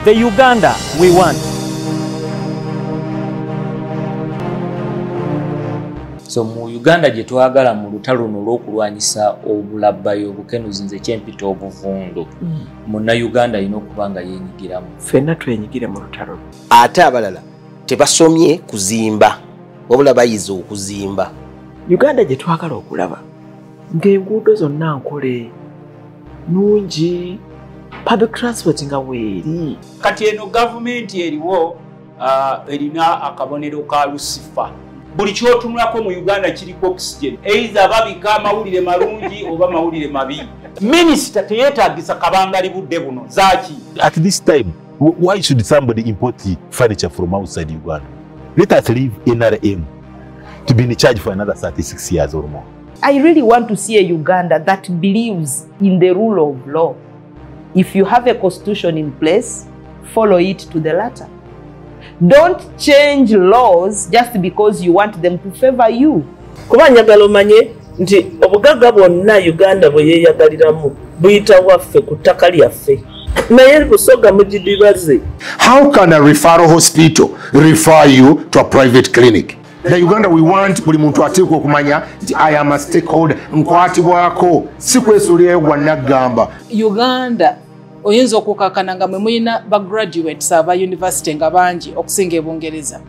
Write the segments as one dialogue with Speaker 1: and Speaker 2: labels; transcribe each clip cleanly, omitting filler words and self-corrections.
Speaker 1: The Uganda we want. So mu Uganda gye twagala mu lutalo luno olw'okulwanyisa obulabbayo obukenuzi nze kyempita obuvundu. Munna Uganda alina okuba nga yeenyigiramu.
Speaker 2: Ffenna twenyigire mu lutalo.
Speaker 3: Ate abalala tebasomye kuzimba wabula bayize okuzimba.
Speaker 2: Uganda gye twagala okulaba ng'enguudo zonna nkole nungi, public transport nga weeri.
Speaker 4: Kati eno gavumenti eriwo erina akabonero ka Lucifer. Buli kyotunulako mu Uganda kiriko oxygen. Either babika amawulire malungi oba mawulire mabi. Minisita teyeetaagisa kabangali budde buno zaki.
Speaker 5: At this time, why should somebody import furniture from outside Uganda? Let us leave NRM to be in charge for another 36 years or more.
Speaker 6: I really want to see a Uganda that believes in the rule of law. If you have a constitution in place, follow it to the letter. Don't change laws just because you want them to favor you.
Speaker 2: Kuba njagala omanye nti obugagga bwonna Uganda bwe yeeyagaliramu buyita waffe ku ttaka lyaffe. Naye busoga mugidibaze.
Speaker 7: How can a referral hospital refer you to a private clinic? The Uganda we want buli muntu ateekwa okumanya nti I am a stakeholder nkwatibwako si kwesuulira wannagamba.
Speaker 8: Uganda oyinza okukakana nga mwe mulina bagraduates aba university nga bangi okusinga ebungereza.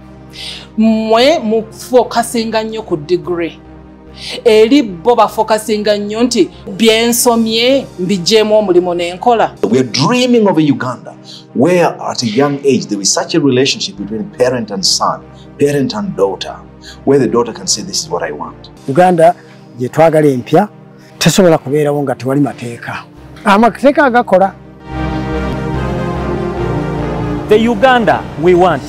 Speaker 8: Mwe mufokasinga nnyo ku degree. Eri bo bafokasinga nnyo nti byensomye mbijeemu omulimu n'enkola.
Speaker 9: We're dreaming of a Uganda where at a young age there is such a relationship between parent and son, parent and daughter, where the daughter can say this is what I want.
Speaker 10: Uganda gye twagala empya tesobola kubeerawo nga tewali mateeka. Amateeka agakola.
Speaker 1: The Uganda we want.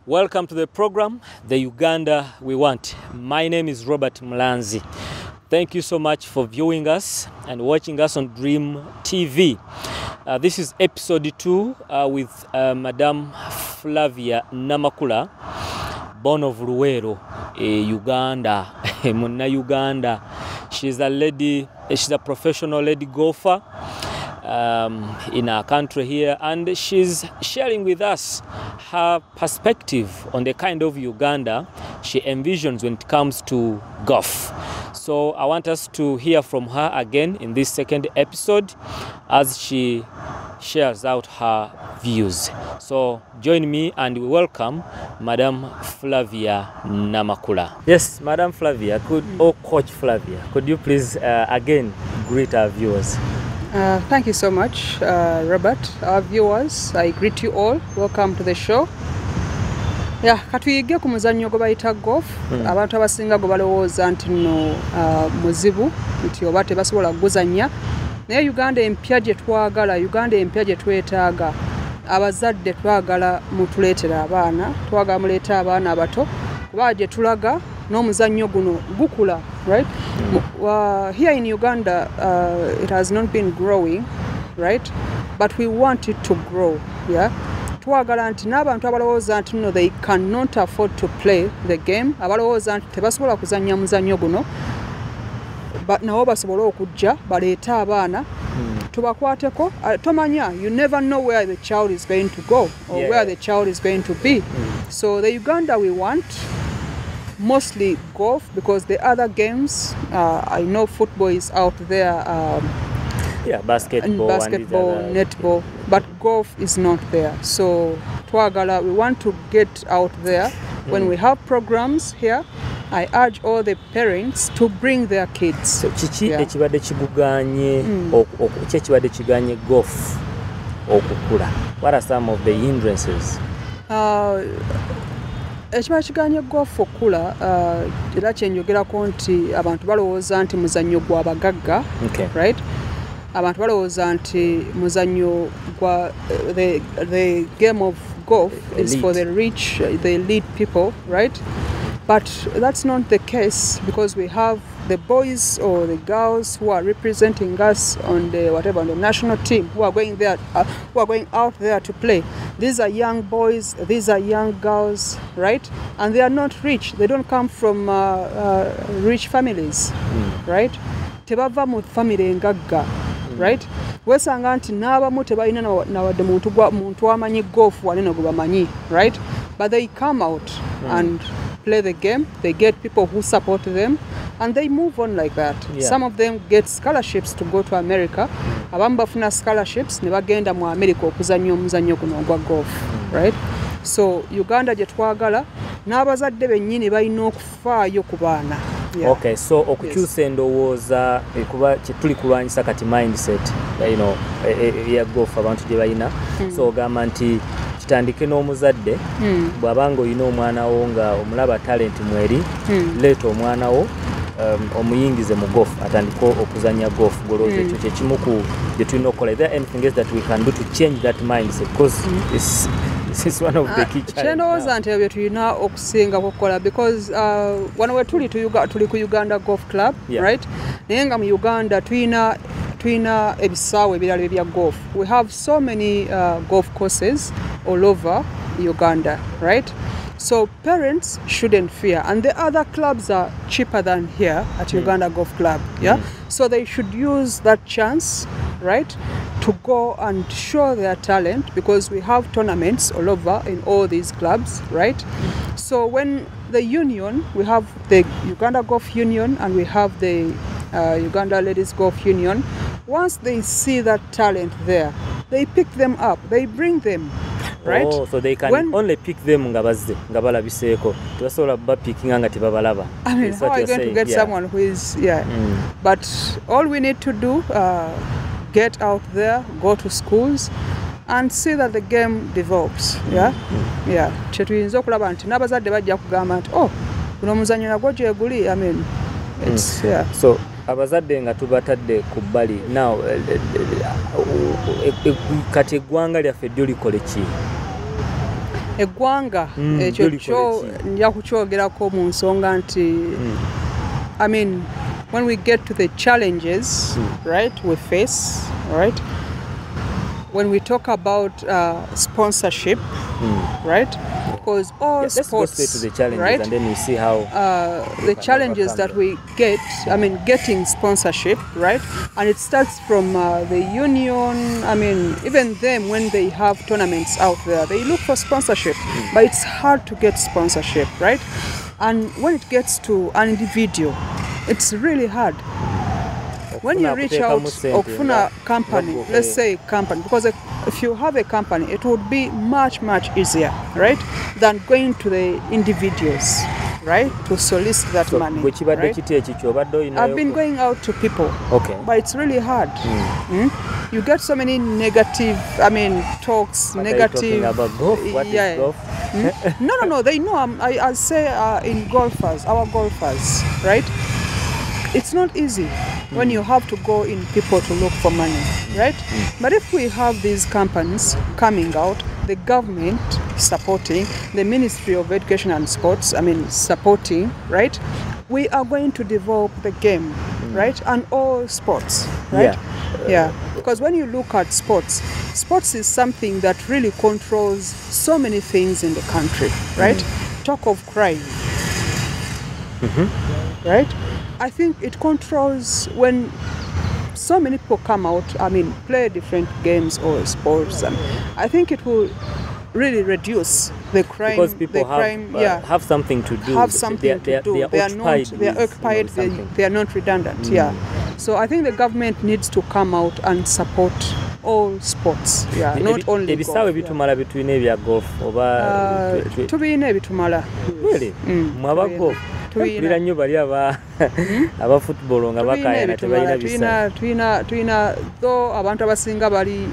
Speaker 1: Welcome to the program, The Uganda We Want. My name is Robert Mlanzi. Thank you so much for viewing us and watching us on Dream TV. This is episode 2 with Madame Flavia Namakula, born of Luwero, Uganda, Munna Uganda. She's a lady, she's a professional lady golfer in our country here, and she's sharing with us her perspective on the kind of Uganda she envisions when it comes to golf. So I want us to hear from her again in this second episode as she shares out her views. So join me and we welcome Madame Flavia Namakula. Yes, Madame Flavia, Coach Flavia, could you please again greet our viewers?
Speaker 8: Thank you so much, Robert. Our viewers, I greet you all. Welcome to the show. Yeah, katuyige ku muzannyo gwe bayita golf. Abantu abasinga gwe balowooza nti nno muzibu nti oba tebasobola kuguzannya. Naye Uganda empya gye twagala, Uganda empya gye twetaaga. Abazadde twagala mutuleetera abaana, twagala muleeta abaana abato. Kuba gye tulaga n'omuzannyo guno gukula, right? Here in Uganda, it has not been growing, right? But we want it to grow, yeah? Twagala nti n'abantu abalowooza nti no, they cannot afford to play the game, abalowooza nti tebasobola kuzannya muzannyo guno, but nabo basobola okujja baleete abaana tubakwateko. Tomanya, you never know where the child is going to go or where the child is going to be. So the Uganda we want, mostly golf, because the other games, I know football is out there,
Speaker 1: basketball,
Speaker 8: netball, but golf is not there. So twagala, we want to get out there. When we have programs here, I urge all the parents to bring their kids.
Speaker 1: So chichi ekibadde kiguganye ekibadde kiganye golf okukula. What are some of the hindrances?
Speaker 8: Ekiba kiganye golf okula era kyenjogerako nti abantu balowooza nti muzannyo gwa bagagga, right? Abantu balowooza nti muzannyo gwa the game of golf is for the rich, the elite people, right? But that's not the case, because we have the boys or the girls who are representing us on the whatever on the national team who are going there, who are going out there to play. These are young boys, these are young girls, right? And they are not rich. They don't come from rich families, right? Tebava mu family engagga, right? Wesanga nti n'abamu tebalina nawadde muntu amanyi golf wanene gwe bamanyi, right? But they come out and play the game. They get people who support them, and they move on like that. Yeah. Some of them get scholarships to go to America. Abamu bafuna scholarships ne bagenda mu America okuzannya omuzannyo guno ogwa golf, right? So Uganda gye twagala n'abazadde bennyini balina okufaayo ku baana. Yeah.
Speaker 1: Okay, so okukyusa endowooza kuba tuli kulwanyisa kati mindset, you know, ya golf abantu gye balina. So ogamba nti kitandike n'omuzadde bw'abanga olina omwana wo nga omulaba talent mweri, leeta omwana wo omuyingize mu golf atandika okuzanya golf. Golooza ekyo kyekimu ku bye tulina okukola. Is there anything else that we can do to change that mindset? Because this is one of the key challenges.
Speaker 8: Kyendowooza nti ebyo tulina okusinga kukola because wano we tuli ku Uganda Golf Club, right? Naye nga mu Uganda tulina ebisaawe ebirala ebya golf. We have so many golf courses all over Uganda, right? So parents shouldn't fear, and the other clubs are cheaper than here at Uganda Golf Club, yeah? So they should use that chance, right, to go and show their talent, because we have tournaments all over in all these clubs, right? So when the union, we have the Uganda Golf Union and we have the Uganda Ladies Golf Union, once they see that talent there, they pick them up, they bring them. Right?
Speaker 1: Oh, so they can only pick them nga balabiseko. Tebasobola ba picking nga tebabalaba.
Speaker 8: I mean, how are you going to get someone who is, But all we need to do, get out there, go to schools, and see that the game develops. Yeah? Kyetuyinza okulaba nti n'abazadde bajja kugamba nti, oh, guno omuzannyo nagwo gye guli. I mean, it's,
Speaker 1: So, abazadde nga tubatadde ku bbali. Now, kati eggwanga lyaffe ddyo likole ki?
Speaker 8: Eggwanga ekyo kyo nja kukyogerako mu nsonga nti I mean, when we get to the challenges, right, we face, right? When we talk about sponsorship, right? Because all sports,
Speaker 1: let's go straight to the challenges,
Speaker 8: right?
Speaker 1: And then we see how
Speaker 8: the challenges that we get. I mean, getting sponsorship, right? And it starts from the union. I mean, even them, when they have tournaments out there, they look for sponsorship, but it's hard to get sponsorship, right? And when it gets to an individual, it's really hard. When you reach out okufuna company, let's say company, because if you have a company, it would be much easier, right, than going to the individuals, right, to solicit that money. Right? I've been going out to people, but it's really hard. You get so many negative, I mean, talks,
Speaker 1: but
Speaker 8: negative.
Speaker 1: Are you talking about golf? What is golf?
Speaker 8: No. They know. I say in golfers, our golfers, right? It's not easy when you have to go in people to look for money, right? But if we have these companies coming out, the government supporting, the Ministry of Education and Sports, I mean, supporting, right? We are going to develop the game, right? And all sports, right? Yeah. Because when you look at sports is something that really controls so many things in the country, right? Talk of crime, right? I think it controls when so many people come out, I mean, play different games or sports, and I think it will really reduce the crime.
Speaker 1: Because people have something to do.
Speaker 8: Have something to do. They are occupied. They are not redundant. So I think the government needs to come out and support all sports. Not only golf.
Speaker 1: Ebitumala bitwine ebya golf oba
Speaker 8: tubine ebitumala.
Speaker 1: Really? Mwaba golf. Tulira nnyo bali aba football nga bakayana tebalina bisa. Tulina though abantu abasinga bali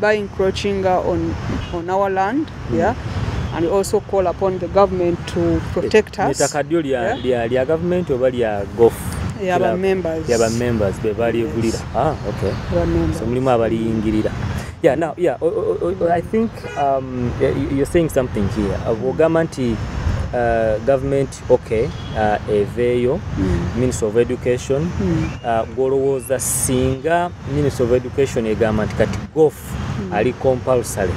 Speaker 1: by encroaching on our land, and we also call upon the government to protect us. Etakadyo lya government oba lya golf.
Speaker 8: Yaba
Speaker 1: members be bali egulira. Okay. So mulimu abaliyingirira. I think you're saying something here. Ogamba nti government okay eveeyo Minister of Education golowooza singa Minister of Education egamba nti kati golf ali compulsory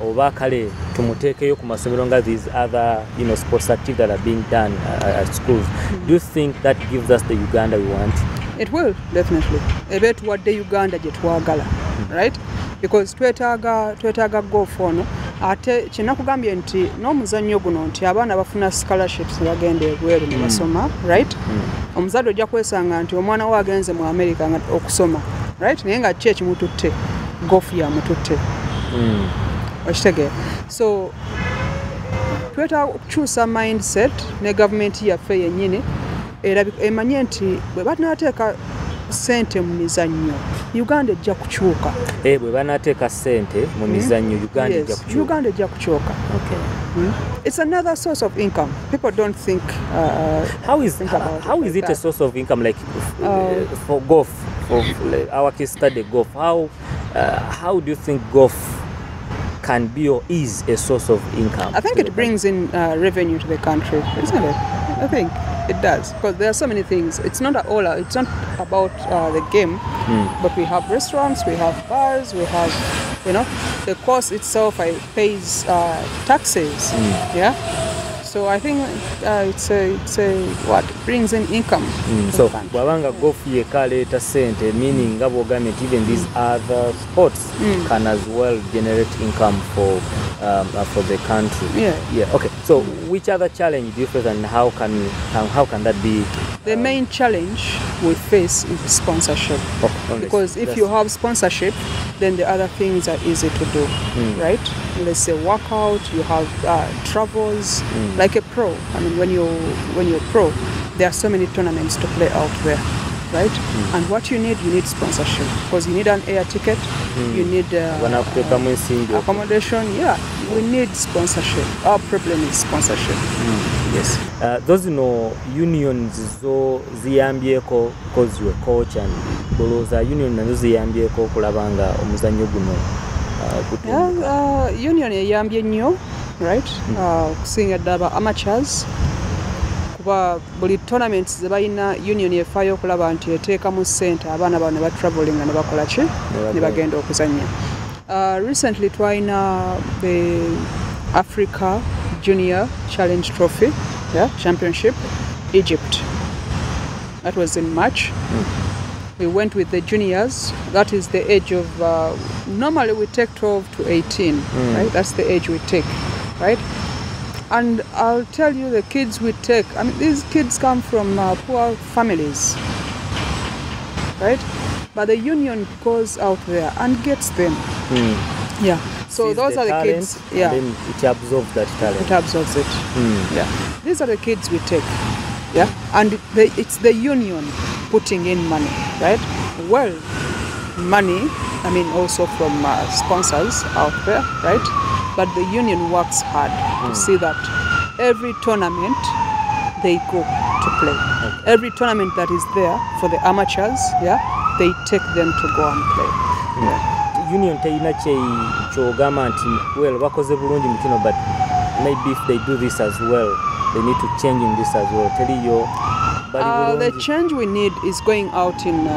Speaker 1: oba kale tumuteekeyo ku masomero nga these other sports activities that are being done at schools. Do you think that gives us the Uganda we want?
Speaker 8: It will, definitely. Ebetuwadde Uganda gye twagala, right? Because twetaaga golf ono ate kinakugambye nti n'omuzannyo guno nti abaana bafuna scholarships bagenda ebweru ne basoma, right? Omuzadde ojja kwesanga nti omwana we agenze mu America okusoma, right? Naye nga ki ekimututte golf yamututte. Okitegeera. So twetaaga okukyusa mindset ne gavumenti yaffe yennyini era emanye nti bwe banaateeka sente mu mizannyo Uganda ejja kukyuka.
Speaker 1: Bwe banaateeka sente mu mizannyo Uganda ejja kukyuka.
Speaker 8: Uganda ejja kukyuka.
Speaker 1: Okay.
Speaker 8: It's another source of income. People don't think.
Speaker 1: How is it a source of income, like for golf? For our kids study golf. How do you think golf can be or is a source of income?
Speaker 8: I think it brings in revenue to the country, isn't it? I think it does, because there are so many things. It's not it's not about the game, but we have restaurants, we have bars, we have, the course itself pays taxes. Yeah. So I think it's a what brings in income.
Speaker 1: So bwabanga golf yekaleta sente, meaning government, even these other sports can as well generate income for the country. Yeah. Okay. So which other challenge do you face, and how can that be?
Speaker 8: The main challenge we face is sponsorship. Because if you have sponsorship, then the other things are easy to do, right? Let's say workout, you have travels, like a pro. I mean, when you're pro, there are so many tournaments to play out there, right? And what you need sponsorship, because you need an air ticket, you need accommodation. Yeah, we need sponsorship. Our problem is sponsorship. Yes.
Speaker 1: Those unions zo ziyambyeko because you are coach, and boloza union nazo ziyambyeko kulabanga omuzannyo guno.
Speaker 8: Union eyambye nnyo, right? Kusinga ddala amateurs. Kuba buli tournaments ze balina union efaayo okulaba nti eteekamu ssente abaana bano ne batravelinga ne bakola ki ne bagenda okuzannya. Recently twalina the Africa Junior Challenge Trophy, championship, Egypt. That was in March. We went with the juniors. That is the age of, normally we take 12 to 18, right? That's the age we take, right? And I'll tell you, the kids we take, I mean, these kids come from poor families, right? But the union goes out there and gets them. Yeah. So those are the kids. Yeah.
Speaker 1: And then it absorbs that talent.
Speaker 8: It absorbs it. Yeah. These are the kids we take. Yeah. And it's the union putting in money, right? Well, money, I mean, also from sponsors out there, right? But the union works hard to see that every tournament they go to play. Okay. Every tournament that is there for the amateurs, they take them to go and play.
Speaker 1: Union teyina kyogamba nti well bakoze bulungi mu kino, but maybe if they do this as well, they need to change in this as well.
Speaker 8: The change we need is going out in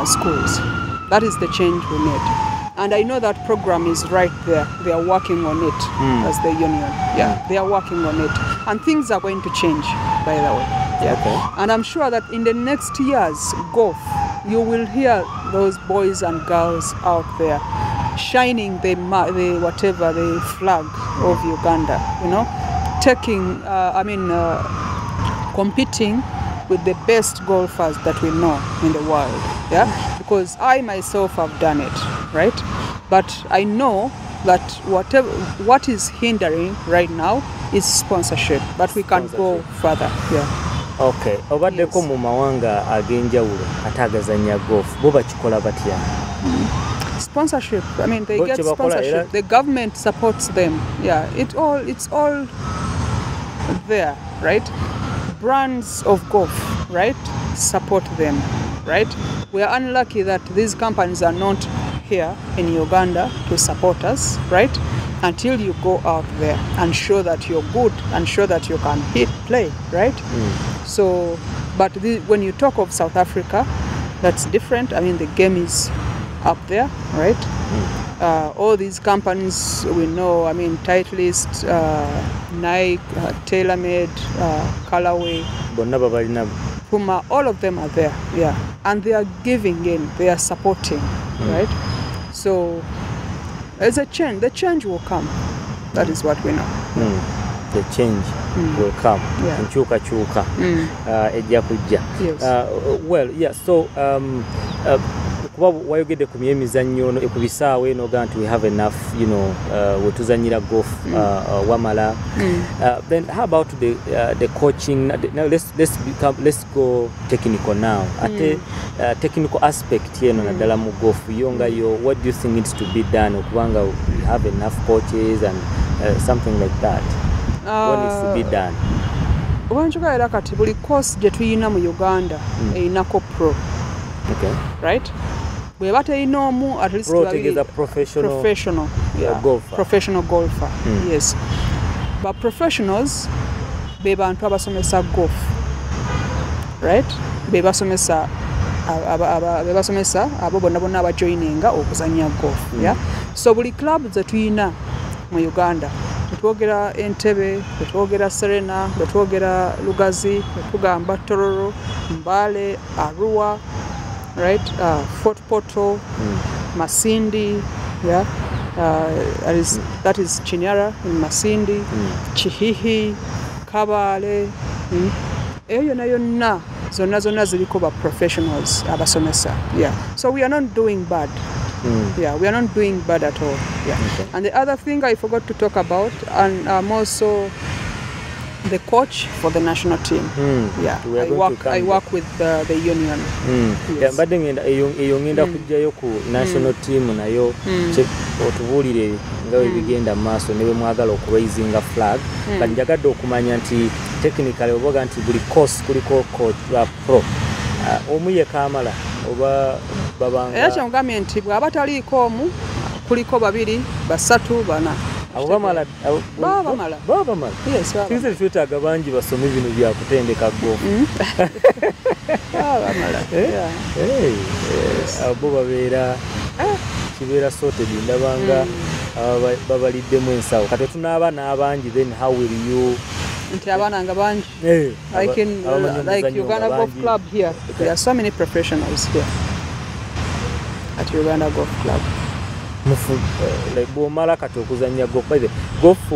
Speaker 8: schools. That is the change we need. And I know that program is right there. They are working on it as the union. Yeah, they are working on it. And things are going to change, by the way. Yeah. Okay. And I'm sure that in the next years, golf, you will hear those boys and girls out there shining the flag of Uganda, taking, competing with the best golfers that we know in the world, because I myself have done it, right? But I know that what is hindering right now is sponsorship, but we can go further.
Speaker 1: Okay. Obaddeko mu mawanga ag'enjawulo atagazanya golf bo bakikola batya?
Speaker 8: Sponsorship. I mean, they get sponsorship. The government supports them. Yeah, it's all there, right? Brands of golf, right, support them, right? We are unlucky that these companies are not here in Uganda to support us, right? until you go out there and show that you're good and show that you can play, right? So, but when you talk of South Africa, that's different. I mean, the game is up there, right? All these companies we know, I mean, Titleist, Nike, TaylorMade, Colorway, Puma, all of them are there, yeah. And they are giving in, they are supporting, right? So, there's a change. The change will come. That is what we know.
Speaker 1: The change will come.
Speaker 8: Yeah.
Speaker 1: Chuka.
Speaker 8: Yes.
Speaker 1: Well, yeah. So, why you get the emizannyo ekubisaawe noga nti we have enough, you know, wetuzanyira golf wamala. Then how about the coaching? Now let's go technical now. Ate technical aspect here naddala mu golf yonga yo, what do you think needs to be done okubanga we have enough coaches and something like that? What needs to be done?
Speaker 8: Wanchuka era kati buli course gye tuyina mu Uganda einako pro.
Speaker 1: Okay.
Speaker 8: Right? We have no at least professional
Speaker 1: golfer.
Speaker 8: Professional golfer. Yes. But professionals, be bantu abasomesa golf. Right? Be basomesa abo bonna abajoininga okuzanya golf. Yeah. So buli club zetuyina mu Uganda, twogera Entebbe, twogera Serena, twogera Lugazi, tugamba Tororo, Mbale, Arua, right? Fort Portal, Masindi, yeah. That is Chinyara in Masindi, Chihihi, Kabale. Eyo na yonna zonna ziliko ba professionals abasomesa. Yeah. So we are not doing bad. Yeah, we are not doing bad at all. Yeah. Okay. And the other thing I forgot to talk about, and I'm also the coach for the national team. Yeah, I work with the union.
Speaker 1: Yeah, but then eyongenda kujjayo ku national team nayo otubulire nga bigenda maaso ne mwagala okuraisinga flag. But njagadde okumanya nti technically oboga nti buli course kuliko coach pro. Omuye kamala oba babanga.
Speaker 8: Era kyamugambye nti bw'aba taliiko omu kuliko babiri, basatu, bana.
Speaker 1: Baba mala.
Speaker 8: Yes, baba.
Speaker 1: Tuze twetaaga bangi basome bino bya kutendeka golf.
Speaker 8: Baba mala. Yeah.
Speaker 1: Abo babeera kibeera sorted ndabanga babaliddemu ensawo. Kati tunaaba n'abangi, then how will you
Speaker 8: nti abana nga bangi. Like Uganda Golf Club here, there are so many professionals here at Uganda Golf Club.
Speaker 1: Like bomala kati okuzanya golf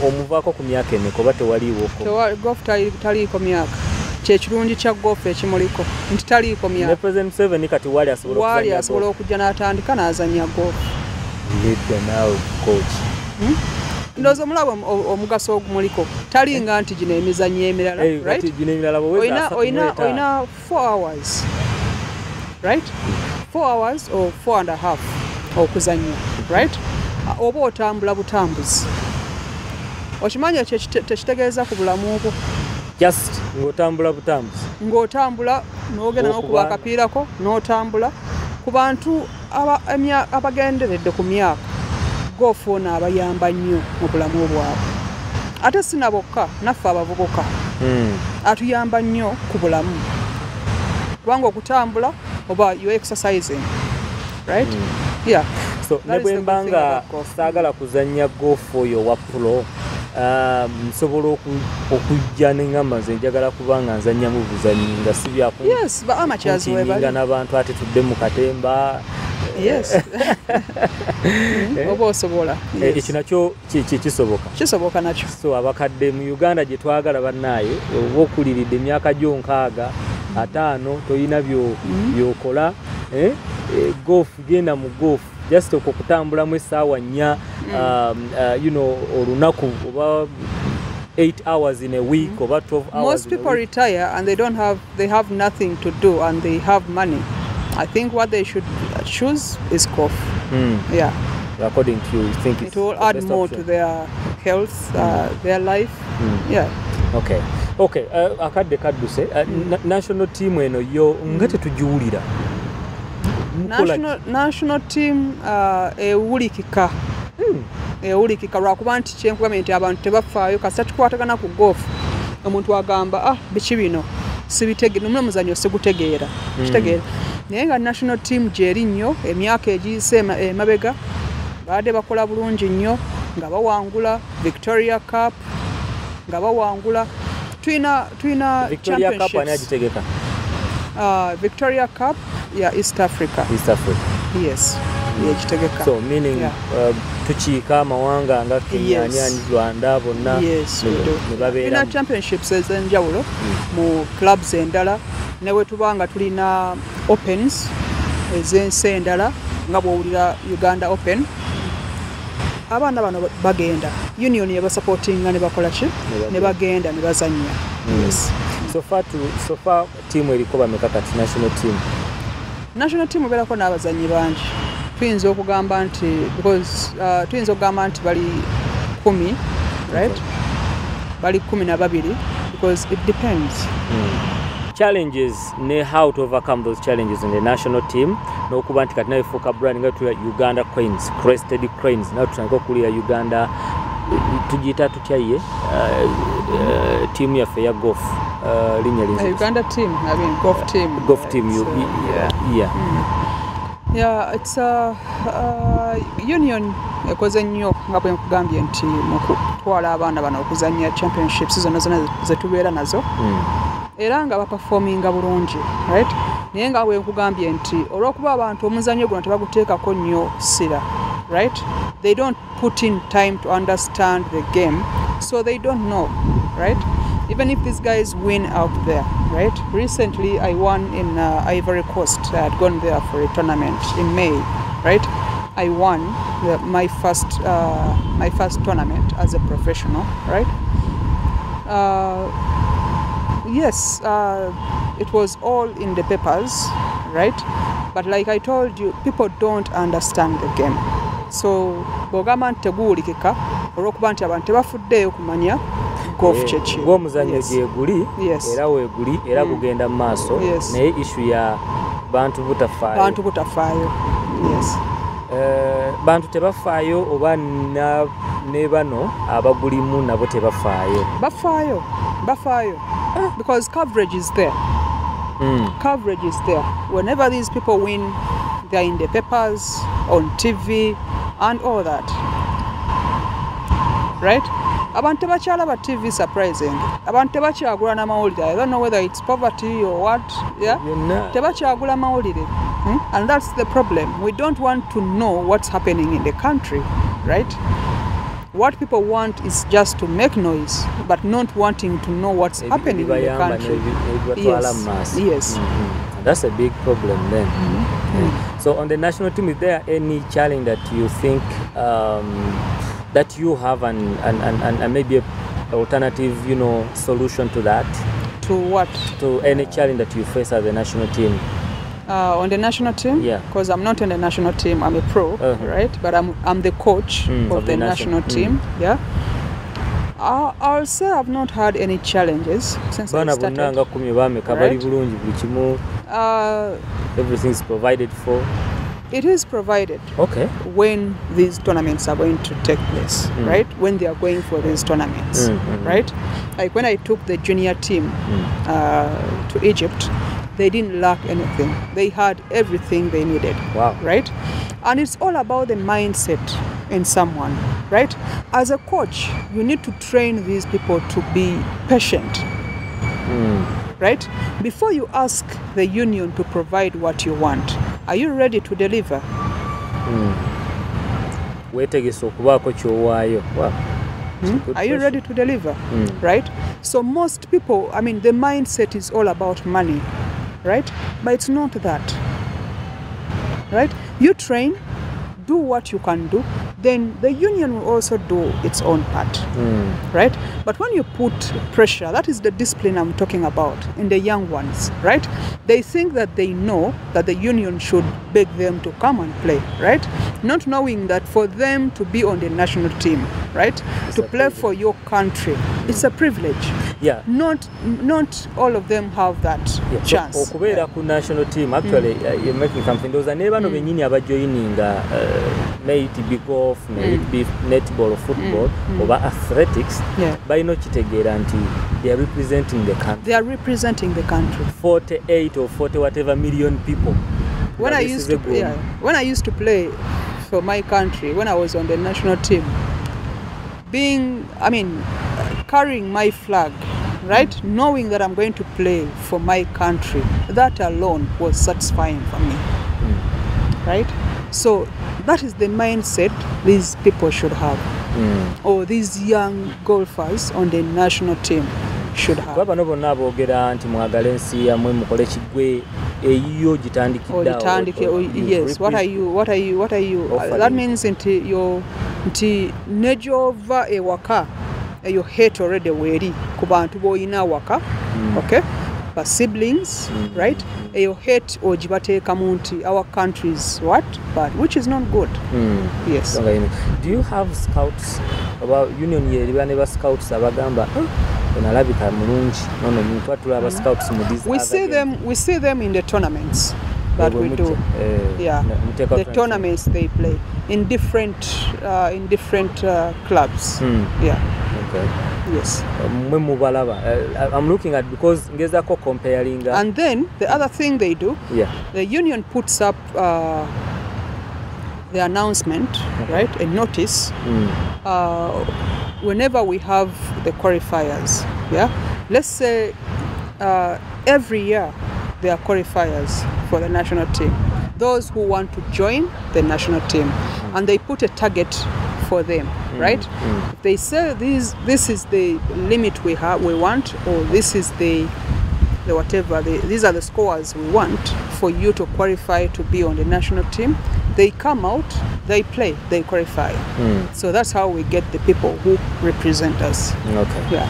Speaker 1: omuvaako ku myaka emeka oba tewaliiwo?
Speaker 8: Golf taliiko myaka. Kyekirungi kya golf ekimuliko nti taliiko myaka.
Speaker 1: Ne President Museveni kati wali asobola
Speaker 8: okujja n'atandika n'azanya golf.
Speaker 1: Nedda naawe coach.
Speaker 8: Ndozo mulabo omugaso ogumuliko talinga nti gino emizannyo emirala, right? Oyina 4 hours, right? 4 hours or 4.5 okuzannya, right? Oba otambula butambuzi. Okimanyi tekitegeeza ku bulamu bwo.
Speaker 1: Just ng'otambula butambuzi.
Speaker 8: Ng'otambula n'ogenda n'okuba akapiirako n'otambula ku bantu abagenderedde ku myaka. Golf ono abayamba nnyo mu bulamu bwabwe. Ate sina bokka, naffe abavubuka. Atuyamba nnyo ku bulamu. Kubanga okutambula oba you exercising, right? Yeah.
Speaker 1: So ne bwe mbanga saagala kuzannya golf oyo wa pro, nsobola okujja n'engamba nze njagala kubanga nzannyamu buzannyi nga si byako.
Speaker 8: Yes, ba amateurs we bali.
Speaker 1: N'abantu ate tudde mu katemba.
Speaker 8: Yes. Oba osobola.
Speaker 1: Ekyo nakyo kisoboka.
Speaker 8: Kisoboka nakyo.
Speaker 1: So abakadde mu Uganda gye twagala bannaaye owokuliridde emyaka gyo 6, 5 toyina byokola. Golf genda mu golf. Just okutambulamu essaawa 4, you know, olunaku oba 8 hours in a week or 12 hours.
Speaker 8: Most people retire and they have nothing to do and they have money. I think what they should choose is golf. Yeah.
Speaker 1: According to you, think
Speaker 8: it will add more to their health, their life. Yeah.
Speaker 1: Okay. Akadde kadduse national team eno yo ngate tujiwulira.
Speaker 8: National team ewulikika. ewulikika lwakuba nti kyenkugambye nti abantu tebafaayo kasita tukwatagana ku golf omuntu agamba biki bino sibitegeera nomuzannyo sigutegeera kitegeera naye nga national team gyeri nnyo emyaka egiyise emabega baadde bakola bulungi nnyo nga bawangula Victoria Cup nga bawangula tulina championships Victoria Cup ya East Africa yes yekitegeka
Speaker 1: so meaning tukiika amawanga nga Kenya Rwanda bonna ne babeera
Speaker 8: championships ez'enjawulo mu clubs endala ne bwe tubanga tulina opens ez'ensi endala nga bw'owulira Uganda Open abaana bano bagenda union yabasupportinga ne bakola ki ne bagenda ne bazannya yes
Speaker 1: so far team eriko bameka kati national team obeerako n'abazannyi bangi tuyinza okugamba nti because tuyinza okugamba nti bali 10 right bali 12 because it depends challenges ne how to overcome those challenges in the national team n'okuba nti kati nayefuuka brand nga tulira Uganda Queens Crested Cranes nawe tutandika okulira Uganda tugiyita tutyaye team yaffe ya golf linnya
Speaker 8: Uganda team golf team yeah it's a union ekoze nnyo nga bwe nkugambye nti mu kutwala abaana bano okuzannya championships zonna ze tubeera nazo era nga baperforminga bulungi right naye nga bwe nkugambye nti olw'okuba abantu omuzannyo guno tebaguteekako nnyo sira right they don't put in time to understand the game so they don't know right even if these guys win out there right recently I won in Ivory Coast I had gone there for a tournament in May right I won my first tournament as a professional right yes it was all in the papers right but like I told you people don't understand the game so bogamba nti teguwulikika olw'okuba nti abantu tebafuddeeyo kumanya golf kyeki
Speaker 1: gw'omuzannyo gyeguli era weeguli era gugenda mu maaso naye issue ya bantu butafaayo
Speaker 8: yes
Speaker 1: bantu tebafaayo oba ne bano abagulimu nabo tebafaayo bafaayo because coverage is there whenever these people win they're in the papers on TV and all that right abantu tebakyalaba TV surprising abantu tebakyagula n'amawulire I don't know whether it's poverty or what tebakyagula mawulire and that's the problem we don't want to know what's happening in the country right what people want is just to make noise but not wanting to know what's happening in the country yes that's a big problem then so on the national team is there any challenge that you think that you have and maybe a alternative solution to that
Speaker 8: to what
Speaker 1: to any challenge that you face as a national team
Speaker 8: on the national team because I'm not on the national team I'm a pro right but I'm the coach of the national team I'll say I've not had any challenges since I started
Speaker 1: everything's provided for
Speaker 8: it is provided when these tournaments are going to take place right when they are going for these tournaments right like when I took the junior team to Egypt they didn't lack anything they had everything they needed right and it's all about the mindset in someone right as a coach you need to train these people to be patient right before you ask the union to provide what you want are you ready to deliver are you ready to deliver right so most people I mean the mindset is all about money right but it's not that right you train do what you can do then the union will also do its own part right but when you put pressure that is the discipline I'm talking about in the young ones right they think that they know that the union should beg them to come and play right not knowing that for them to be on the national team, right, to play for your country, it's a privilege.
Speaker 1: Yeah.
Speaker 8: Not all of them have that chance.
Speaker 1: Okubeera ku national team, actually, you're making something. Those are never no benyini abajoining, may it be golf, may it be netball or football, or athletics. By no kitegeera nti they are representing the country. They are representing the country. 48 or 40 whatever million people. When I used to play for my country, when I was on the national team, carrying my flag, right, knowing that I'm going to play for my country, that alone was satisfying for me, right? So that is the mindset these people should have, or these young golfers on the national team should have. Bano bonna boogera nti mwagala ensi yammwe mukole kigwe eyiyo gitandikiddawo.
Speaker 8: Yes, what are you that means nti nejova ewaka eyo hate already weeri ku bantu boyina waka, okay, but siblings, right, eyo hate ogibateekamu nti our countries what bad, which is not good. Yes.
Speaker 1: Okay. Do you have scouts about union ye liba ne ba scouts abagamba onalabika mulungi nono muntu atulaba scouts mu these
Speaker 8: we see them in the tournaments that we do. The tournaments they play in different clubs.
Speaker 1: Okay.
Speaker 8: Yes.
Speaker 1: I'm looking at, because ngezako comparing.
Speaker 8: And then the other thing they do, the union puts up the announcement, right, a notice, whenever we have the qualifiers. Let's say every year there are qualifiers for the national team, those who want to join the national team, and they put a target for them, right? If they say this is the limit we want, or this is the whatever, these are the scores we want for you to qualify to be on the national team, they come out, they play, they qualify. So that's how we get the people who represent us.
Speaker 1: Okay.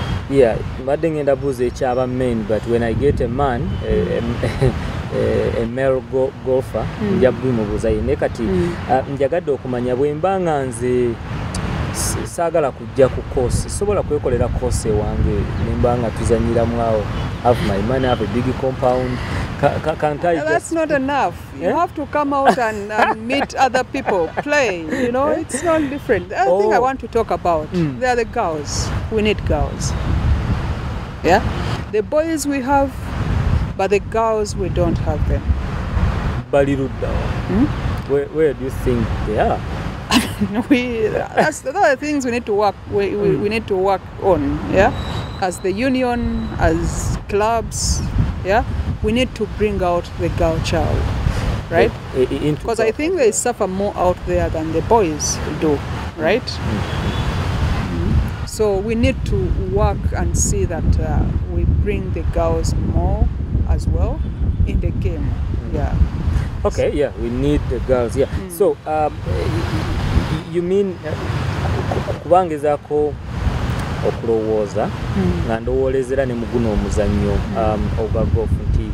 Speaker 1: Mbadde ngenda buuza ekyaba men, but when I get a man, a male golfer, nja bimubuuza yine kati njagadde okumanya bwe mbanga nze saagala kujja ku course, sobola kwekolera course ewange nembanga tuzanyiramu awo, have my money, have a big compound. Can't I
Speaker 8: That's not enough. You have to come out and meet other people, play. You know, it's not different. The other thing I want to talk about, they are the girls. We need girls. Yeah? The boys we have, but the girls we don't have them.
Speaker 1: Balirudda. Where do you think they are?
Speaker 8: That's the other things we need to work. We need to work on. Yeah, as the union, as clubs. Yeah, we need to bring out the girl child, right? Because I think they suffer more out there than the boys do, right? So we need to work and see that we bring the girls more as well in the game. Yeah.
Speaker 1: Okay. Yeah, we need the girls. Yeah. So you mean kubangezaako okulowooza nga ndowoolezera ne muguno omuzannyo ogwa golf nti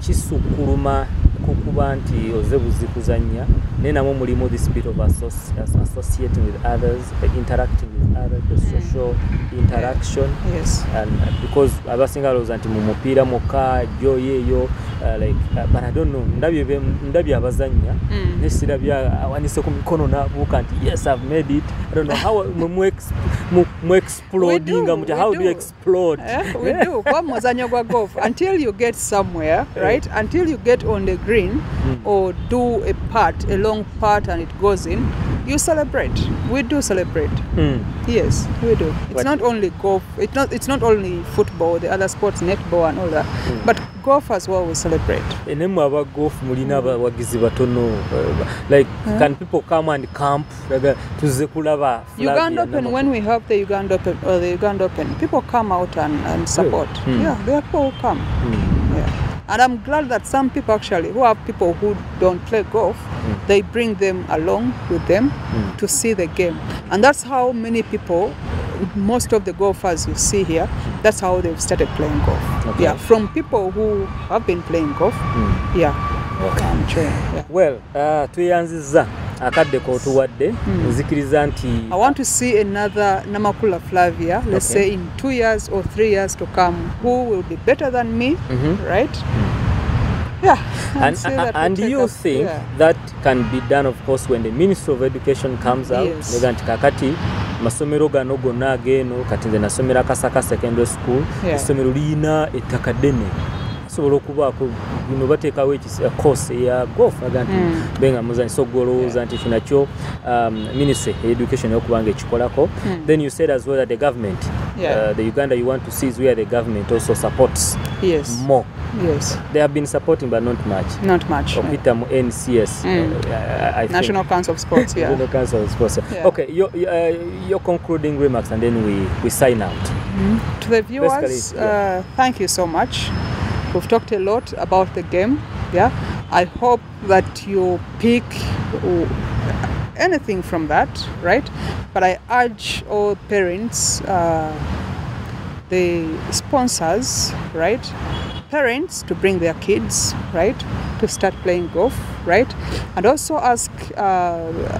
Speaker 1: kisukkuluma kukuba nti oze buzi kuzannya naye namwe mulimu this bit of associating with others, interacting with others, the social interaction.
Speaker 8: Yes.
Speaker 1: And because abasinga balowooza nti mu mupiira mukka joy eyo but I don't know, ndabye abazannya ne sirabya awanise ku mikono n'abuuka nti yes, I've made it. I don't know how mu exploding. How do you explode?
Speaker 8: We do. Kwa muzannyo gwa golf, until you get somewhere, right? Until you get on the green or do a long part and it goes in, you celebrate. We do celebrate. Yes, we do. It's not only golf. It's not only football, the other sports, netball and all that. But golf as well, we celebrate.
Speaker 1: Enemu aba golf mulina abawagizi batono. Like, can people come and camp? Tuze kulaba Flavia.
Speaker 8: Uganda Open, when we have the Uganda Open, people come out and support. Yeah, there are people who come. Yeah. And I'm glad that some people actually, who have people who don't play golf, they bring them along with them to see the game. And that's how many people, most of the golfers you see here, that's how they've started playing golf.
Speaker 1: Okay.
Speaker 8: Yeah, from people who have been playing golf. Yeah.
Speaker 1: Okay.
Speaker 8: Yeah.
Speaker 1: Well, tuyanziza akadde kootuwadde nzikiriza nti
Speaker 8: I want to see another Namakula Flavia, let's say in 2 years or 3 years to come, who will be better than me, right? Yeah.
Speaker 1: And you think that can be done, of course, when the Minister of Education comes out?
Speaker 8: Yes.
Speaker 1: Kakati masomero gano gonna ageno kati nze nasomera Kasaka Secondary School, essomero lina ettaka ddene sobola okubaako bino bateekawo course ya golf aga nti benga muzanyisa ogolowooza nti kinakyo Ministry of Education okubanga ekikolako. Then you said as well that the government, the Uganda you want to see is where the government also supports more.
Speaker 8: Yes.
Speaker 1: They have been supporting, but not much.
Speaker 8: Not much.
Speaker 1: NCS, I
Speaker 8: National
Speaker 1: think.
Speaker 8: Council of Sports,
Speaker 1: National Council of Sports. Okay, your concluding remarks, and then we sign out.
Speaker 8: To the viewers, thank you so much. We've talked a lot about the game. Yeah, I hope that you pick anything from that, right? But I urge all parents, the sponsors, right? Parents to bring their kids, right, to start playing golf, right, and also ask,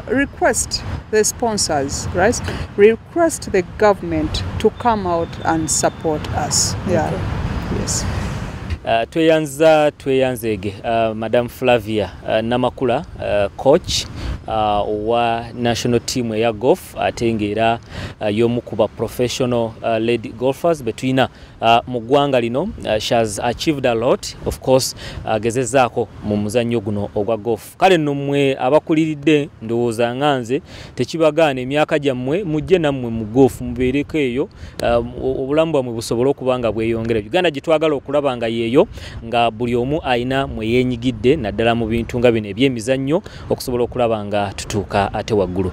Speaker 8: request the sponsors, right, request the government to come out and support us. Yeah, yes.
Speaker 1: Tweyanzege Madam Flavia Namakula, coach wa national team ya golf ate era y'omu ku ba professional lady golfers between mu ggwanga lino. She has achieved a lot, of course, gezezaako mu muzannyo guno ogwa golf. Kale nno mmwe abakuliridde ndowooza nganze tekibagaana emyaka gyammwe mujje nammwe mu golf mubeereko eyo, obulamu bwammwe busobole okuba nga bweyongera. Uganda gye twagala okulaba nga yeeyo nga buli omu ayina mwe yeenyigidde naddala mu bintu nga bino ebyemizannyo okusobola okulaba nga tutuuka ate waggulu.